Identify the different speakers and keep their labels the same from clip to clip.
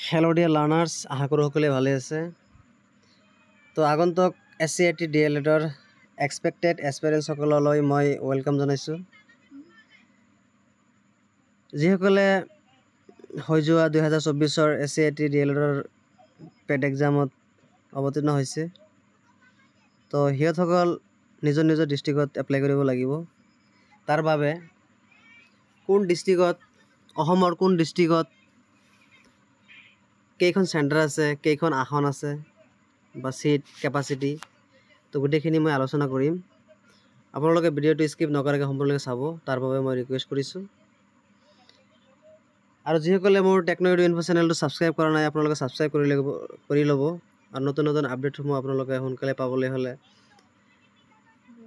Speaker 1: Hello dear learners, আশা কৰো সকলোৱে ভালে আছে। তো আগন্তুক SCET DLEDৰ এক্সপেক্টেড এস্পিৰেন্টছ সকললৈ মই ওয়েলকাম জনাইছো। যিসকলে হৈ যোৱা 2024ৰ SCET DLEDৰ পেড এক্সামত অৱতীৰ্ণ হৈছে, তো সিহঁতসকল নিজৰ নিজৰ ডিষ্ট্ৰিক্টত এপ্লাই কৰিব লাগিব। তাৰ বাবে কোন ডিষ্ট্ৰিক্টত অসমৰ কোন ডিষ্ট্ৰিক্টত কেইখন চেণ্টাৰ আছে, কেইখন আসন আছে বা সিট কেপাচিটি, তো গোটেইখিনি মই আলোচনা কৰিম। আপোনালোকে ভিডিঅ'টো স্কিপ নকৰাকৈ সম্পূৰ্ণকৈ চাব, তাৰ বাবে মই ৰিকুৱেষ্ট কৰিছোঁ। আৰু যিসকলে মোৰ টেকনো এডু ইনফো চেনেলটো ছাবস্ক্ৰাইব কৰা নাই, আপোনালোকে ছাবস্ক্ৰাইব কৰি ল'ব। আৰু নতুন নতুন আপডেটসমূহ আপোনালোকে সোনকালে পাবলৈ হ'লে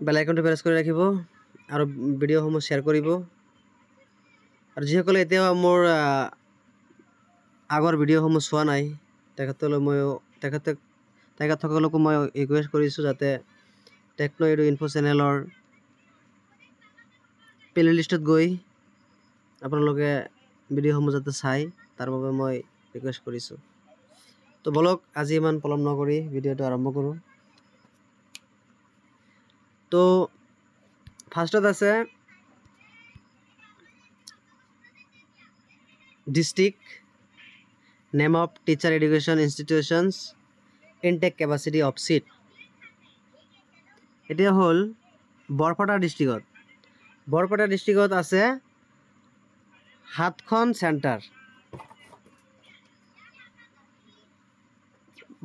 Speaker 1: বেল আইকনটো প্ৰেছ কৰি ৰাখিব আৰু ভিডিঅ'সমূহ শ্বেয়াৰ কৰিব। আৰু যিসকলে এতিয়াও মোৰ আগৰ ভিডিঅ'সমূহ চোৱা নাই, তেখেতসকলকো মই ৰিকুৱেষ্ট কৰিছোঁ যাতে টেকনো এডু ইনফো চেনেলৰ প্লেলিষ্টত গৈ আপোনালোকে ভিডিঅ'সমূহ যাতে চাই, তাৰ বাবে মই ৰিকুৱেষ্ট কৰিছোঁ। তো বলক আজি ইমান পলম নকৰি ভিডিঅ'টো আৰম্ভ কৰোঁ। তো ফাৰ্ষ্টত আছে district, name of teacher education institutions, intake capacity of seat. এতিয়া হ'ল বৰপেটা ডিষ্ট্ৰিক্টত। বৰপেটা ডিষ্ট্ৰিক্টত আছে 7খন চেণ্টাৰ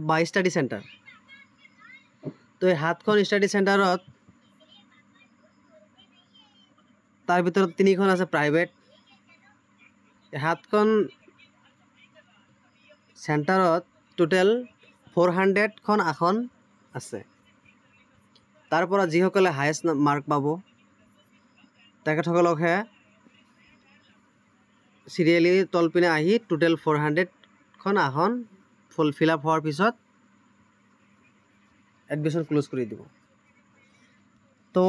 Speaker 1: বা ষ্টাডি চেণ্টাৰ। তো এই 7খন ষ্টাডি চেণ্টাৰত তাৰ ভিতৰত 3খন আছে প্ৰাইভেট। 7খন চেণ্টাৰত টোটেল 400খন আসন আছে। তাৰ পৰা যিসকলে হায়েষ্ট মাৰ্ক পাব তেখেতসকলকহে চিৰিয়েলি তলপিনে আহি টোটেল 400খন আসন ফিল আপ হোৱাৰ পিছত এডমিশ্যন ক্লোজ কৰি দিব। তো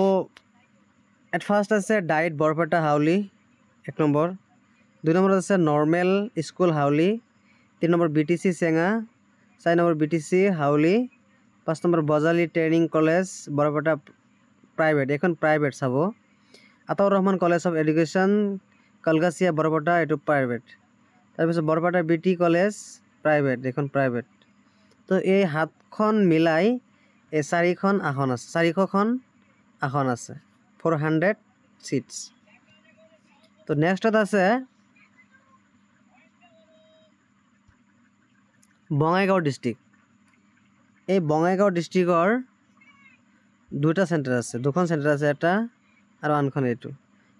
Speaker 1: এট ফাৰ্ষ্ট আছে ডাইট বৰপেটা হাউলি 1 নম্বৰ, 2 নম্বৰত আছে নৰ্মেল স্কুল হাউলি, 3 নম্বৰ BTC চেঙা, 4 নম্বৰ BTC হাউলি, 5 number Bajali training college Barpeta private, এখন প্ৰাইভেট চাব। Ataur Rahman college of education Kalgachia Barpeta, এইটো প্ৰাইভেট। তাৰপিছত বৰপেটা BT কলেজ প্ৰাইভেট, এখন প্ৰাইভেট। তো এই 7খন মিলাই এই 400খন আসন আছে, 400 চিটছ। তো নেক্সটত আছে বঙাইগাঁও ডিষ্ট্ৰিক্ট। এই বঙাইগাঁও ডিষ্ট্ৰিক্টৰ 2টা চেণ্টাৰ আছে, 2খন চেণ্টাৰ আছে, এটা আৰু আনখন এইটো।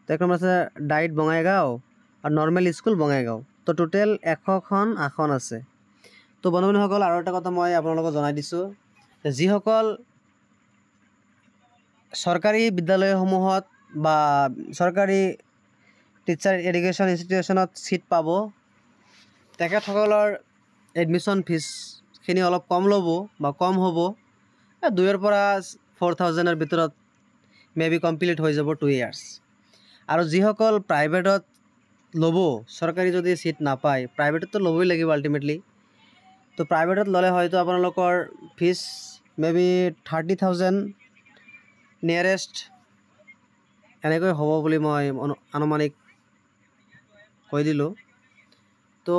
Speaker 1: তো 1 নম্বৰ আছে ডাইট বঙাইগাঁও আৰু নৰ্মেল স্কুল বঙাইগাঁও। তো টোটেল 100খন আসন আছে। তো বন্ধু বান্ধৱীসকল, আৰু এটা কথা মই আপোনালোকক জনাই দিছোঁ, যিসকল চৰকাৰী বিদ্যালয়সমূহত বা চৰকাৰী টিচাৰ এডুকেশ্যন ইনষ্টিটিউশ্যনত চিট পাব, তেখেতসকলৰ এডমিশ্যন ফিজখিনি অলপ কম ল'ব বা কম হ'ব। 2,000 পৰা 4,000ৰ ভিতৰত মেবি কমপ্লিট হৈ যাব 2 ইয়াৰ্ছ। আৰু যিসকল প্ৰাইভেটত ল'ব, চৰকাৰী যদি চিট নাপায়, প্ৰাইভেটতো ল'বই লাগিব আল্টিমেটলি। তো প্ৰাইভেটত ল'লে হয়তো আপোনালোকৰ ফিজ মেবি 30,000 নিয়েৰেষ্ট এনেকৈ হ'ব বুলি মই আনুমানিক কৈ দিলোঁ। তো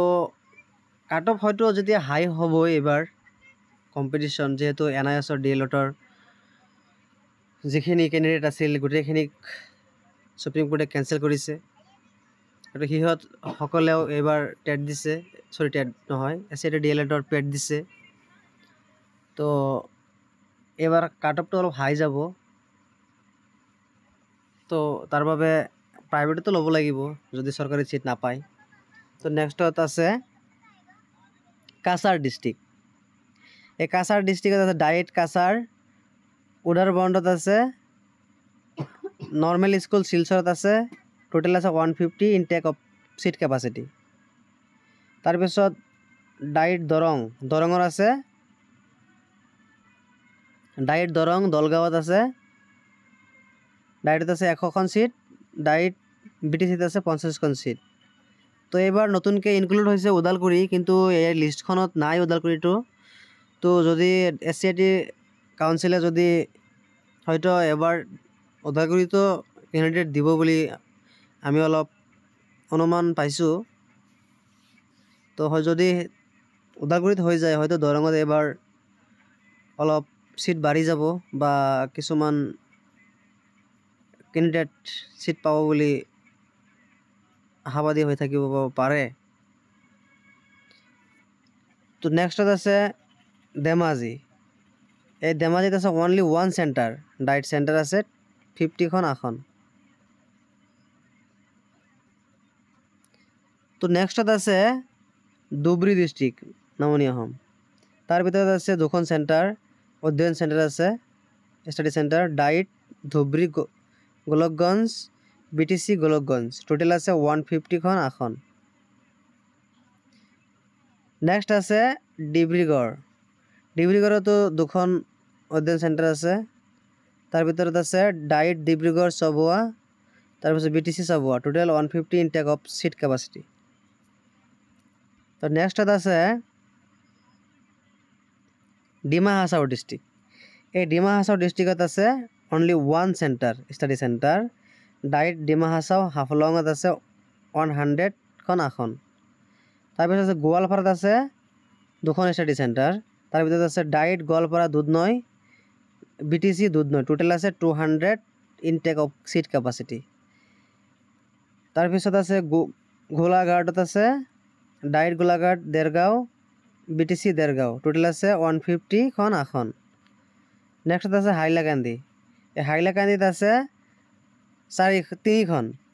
Speaker 1: কাট অফ হয়তো যেতিয়া হাই হ'ব এইবাৰ কম্পিটিশ্যন, যিহেতু NISৰ DLEDৰ যিখিনি কেণ্ডিডেট আছিল গোটেইখিনিক সুপ্ৰিম কোৰ্টে কেঞ্চেল কৰিছে। আৰু সিহঁতসকলেও এইবাৰ টেট দিছে, টেট নহয়, SCET DLEDৰ পেট দিছে। তো এইবাৰ কাট অফটো অলপ হাই যাব। তো তাৰ বাবে প্ৰাইভেটতো ল'ব লাগিব যদি চৰকাৰী চিট নাপায়। তো নেক্সটত আছে কাছাৰ ডিষ্ট্ৰিক্ট। এই কাছাৰ ডিষ্ট্ৰিক্টত আছে ডাইট কাছাৰ, উদাৰ বণ্ডত আছে, নৰ্মেল স্কুল শিলচৰত আছে, টোটেল আছে 150 ইনটেক অফ চিট কেপাচিটি। তাৰপিছত ডাইট দৰঙৰ আছে, ডাইট দৰং দলগাঁৱত আছে, ডাইটত আছে 100খন চিট, ডাইট BTCত আছে 50খন চিট। তো এইবাৰ নতুনকৈ ইনক্লুড হৈছে ওদালগুৰি, কিন্তু এই লিষ্টখনত নাই ওদালগুৰিটো। তো যদি SCIT কাউন্সিলে যদি হয়তো এবাৰ ওদালগুৰিতো কেণ্ডিডেট দিব বুলি আমি অলপ অনুমান পাইছোঁ। তো হয় যদি ওদালগুৰিত হৈ যায়, হয়তো দৰঙত এবাৰ অলপ সিট বাঢ়ি যাব বা কিছুমান কেণ্ডিডেট সিট পাব বুলি আশাবাদী হৈ থাকিব পাৰে। তো নেক্সটত আছে ধেমাজি। এই ধেমাজিত আছে only one centre, diet centre আছে 50খন আসন। তো নেক্সটত আছে ধুবুৰী ডিষ্ট্ৰিক্ট, নামনি অসম। তাৰ ভিতৰত আছে 2খন চেণ্টাৰ, অধ্যয়ন চেণ্টাৰ আছে, study centre, diet Dhubri Golakganj, BTC Golakganj. Total আছে 150খন আসন। নেক্সট আছে ডিব্ৰুগড়। ডিব্ৰুগড়তো 2খন অধ্যয়ন চেণ্টাৰ আছে। তাৰ ভিতৰত আছে ডায়েট ডিব্ৰুগড় চবুৱা, তাৰপিছত BTC চবুৱা। Total 150 intake of seat capacity. তো নেক্সটত আছে ডিমা হাছাও ডিষ্ট্ৰিক্ট। এই ডিমা হাছাও ডিষ্ট্ৰিক্টত আছে only one centre, study centre, diet Dima Hasao. হাফলঙত আছে 100খন আসন। তাৰপিছত আছে গোৱালপাৰাত আছে 2খন ষ্টাডি চেণ্টাৰ। তাৰ ভিতৰত আছে diet Goalpara Dudhnoi, BTC Dudhnoi. Total আছে 200 ইনটেক অফ সিট কেপাচিটি। তাৰপিছত আছে গোলাঘাটত আছে diet Golaghat Dergaon, BTC Dergaon. Total আছে 150খন আসন। নেক্সট আছে হাইলাকান্দি। এই হাইলাকান্দিত আছে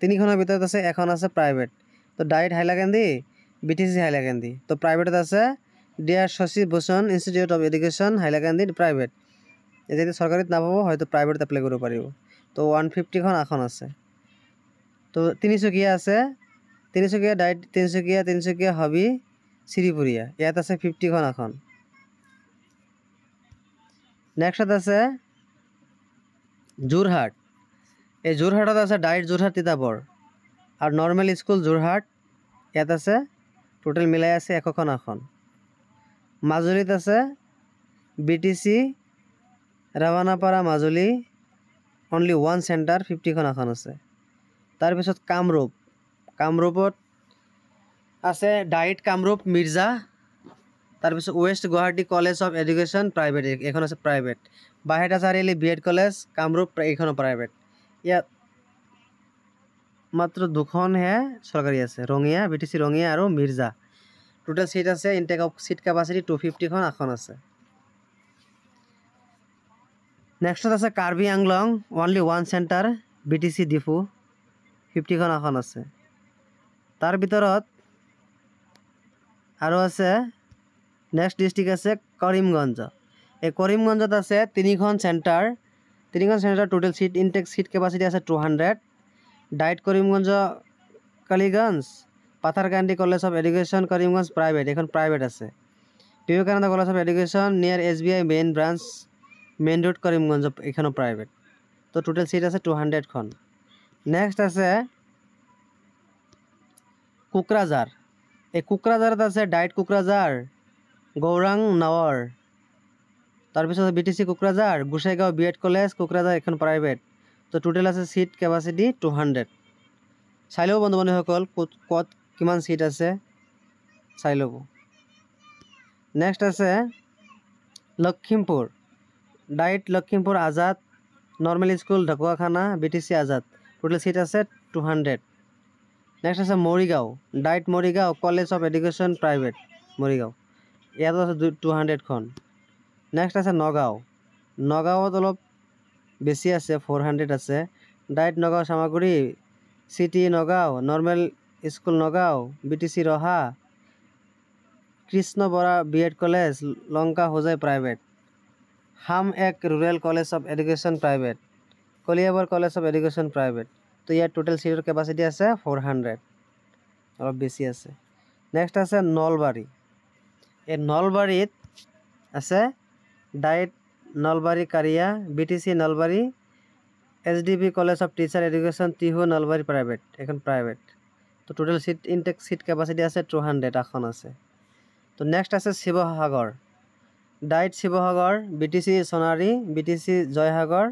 Speaker 1: 3খনৰ ভিতৰত আছে এখন আছে প্ৰাইভেট। তো ডায়েট হাইলাকান্দি, BTC হাইলাকান্দি। তো প্ৰাইভেটত আছে dear Shashi Bhushan institute of education Hailakandi private. যদি চৰকাৰীত নাপাব, হয়তো প্ৰাইভেটত এপ্লাই কৰিব পাৰিব। তো 150খন আসন আছে। তো তিনিচুকীয়া আছে, তিনিচুকীয়া ডায়েট তিনিচুকীয়া হবি শ্ৰীপুৰীয়া। ইয়াত আছে 50খন আসন। নেক্সটত আছে যোৰহাট। এই যোৰহাটত আছে ডায়েট যোৰহাট তিতাবৰ আৰু নৰ্মেল স্কুল যোৰহাট। ইয়াত আছে টোটেল মিলাই আছে 100খন আসন। মাজুলীত আছে BTC Rowanapara Majuli, only one centre, 50খন আসন আছে। তাৰপিছত কামৰূপত আছে ডায়েট কামৰূপ মিৰ্জা। তাৰপিছত west Guwahati college of education private, এইখন আছে private. Bahata Chariali BED college Kamrup, এইখনো প্ৰাইভেট। ইয়াত মাত্ৰ 2খনহে চৰকাৰী আছে, ৰঙিয়া, BTC ৰঙিয়া আৰু মিৰ্জা। টোটেল সিট আছে ইনটেক অফ সিট কেপাচিটি 250খন আসন আছে। নেক্সটত আছে Karbi Anglong, only one centre, BTC Diphu, 50খন আসন আছে। তাৰ ভিতৰত আৰু আছে নেক্সট ডিষ্ট্ৰিক্ট আছে কৰিমগঞ্জ। এই কৰিমগঞ্জত আছে 3খন centre, total seat intake seat capacity আছে 200। DIET Karimganj Kaliganj, Patharkandi college of education Karimganj private, এইখন প্ৰাইভেট আছে। Vivekananda college of education near SBI main branch main road Karimganj, এইখনো প্ৰাইভেট। তো টোটেল সিট আছে 200খন। নেক্সট আছে কোকৰাঝাৰ। এই কোকৰাঝাৰত আছে ডায়েট কোকৰাঝাৰ গৌৰাং নাৱৰ। তাৰপিছত BTC Kokrajhar, Gossaigaon BED college Kokrajhar, এইখন প্ৰাইভেট। তো টোটেল আছে সিট কেপাচিটি 200। চাই ল'ব বন্ধু বান্ধৱীসকল ক'ত কিমান সিট আছে চাই ল'ব। নেক্সট আছে Lakhimpur. DIET Lakhimpur Azad, normal school Dhakuakhana, BTC Azad. Total seat আছে 200। নেক্সট আছে Morigaon. DIET Morigaon college of education private Morigaon, ইয়াতো আছে 200খন। নেক্সট আছে নগাঁৱত অলপ বেছি আছে, 400 আছে। DIET Nagaon Chamaguri, CT Nagaon, normal school Nagaon, BTC Raha, Krishna Bora BED college, Lanka Hojai private, হাম এক rural college of education private, Kaliabor college of education private. তো ইয়াৰ টোটেল সিটৰ কেপাচিটি আছে 400, অলপ বেছি আছে। নেক্সট আছে নলবাৰী। এই নলবাৰীত আছে ডায়েট নলবাৰী কাৰিয়া, BTC Nalbari, SDB college of teacher education Tihu Nalbari private, এইখন প্ৰাইভেট। তো total seat intake seat capacity আছে 200 আসন আছে। তো নেক্সট আছে Sivasagar, DIET Sivasagar, BTC Sonari, BTC Joysagar,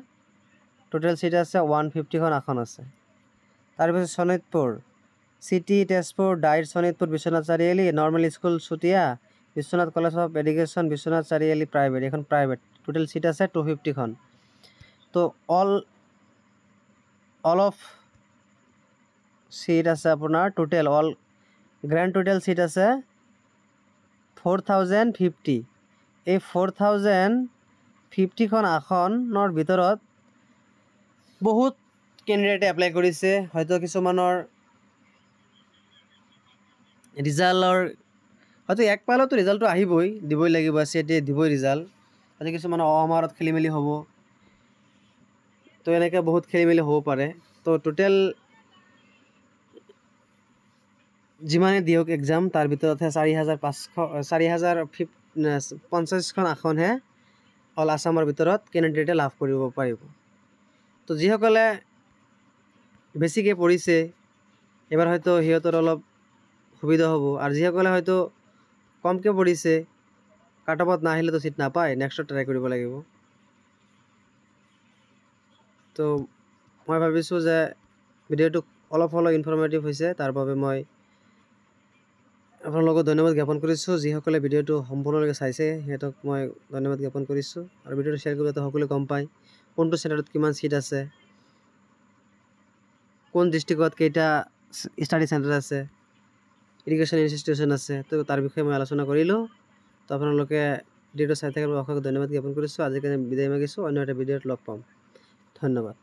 Speaker 1: total seat আছে 150খন আসন আছে। তাৰপিছত Sonitpur, CT Tezpur, DIET Sonitpur, Biswanath Chariali, normal school Chutia, Biswanath college of education, Biswanath Chariali private, এখন প্ৰাইভেট, টোটেল সিট আছে 250খন। তো অল অফ সিট আছে আপোনাৰ total all grand total seat আছে 4050। এই 4050খন আসনৰ ভিতৰত বহুত কেণ্ডিডেটে এপ্লাই কৰিছে। হয়তো কিছুমানৰ ৰিজাল্টৰ হয়তো এক পালেতো ৰিজাল্টটো দিবই লাগিব, CAT দিবই ৰিজাল্ট। হয়তো কিছুমানৰ অহমাৰত খেলি মেলি হ'ব, তো এনেকৈ বহুত খেলি মেলি হ'ব পাৰে। তো টোটেল যিমানে দিয়ক এক্সাম তাৰ ভিতৰতহে 4050খন আসনহে অল আছামৰ ভিতৰত কেণ্ডিডেটে লাভ কৰিব পাৰিব। তো যিসকলে বেছিকৈ পঢ়িছে এবাৰ হয়তো সিহঁতৰ অলপ সুবিধা হ'ব, আৰু যিসকলে হয়তো কমকৈ পঢ়িছে কাট অফত নাহিলেতো চিট নাপায়, নেক্সটত ট্ৰাই কৰিব লাগিব। তো মই ভাবিছোঁ যে ভিডিঅ'টো অলপ হ'লেও ইনফৰ্মেটিভ হৈছে, তাৰ বাবে মই আপোনালোকক ধন্যবাদ জ্ঞাপন কৰিছোঁ। যিসকলে ভিডিঅ'টো সম্পূৰ্ণলৈকে চাইছে সিহঁতক মই ধন্যবাদ জ্ঞাপন কৰিছোঁ। আৰু ভিডিঅ'টো শ্বেয়াৰ কৰিব যাতে সকলোৱে গম পায় কোনটো চেণ্টাৰত কিমান চিট আছে, কোন ডিষ্ট্ৰিক্টত কেইটা ষ্টাডি চেণ্টাৰ আছে, এডুকেশ্যন ইনষ্টিটিউশ্যন আছে। তো তাৰ বিষয়ে মই আলোচনা কৰিলোঁ। তো আপোনালোকে ভিডিঅ'টো চাই থকাৰ বাবে অশেষ ধন্যবাদ জ্ঞাপন কৰিছোঁ। আজিৰ কাৰণে বিদায় মাগিছোঁ, অন্য এটা ভিডিঅ'ত লগ পাম। ধন্যবাদ।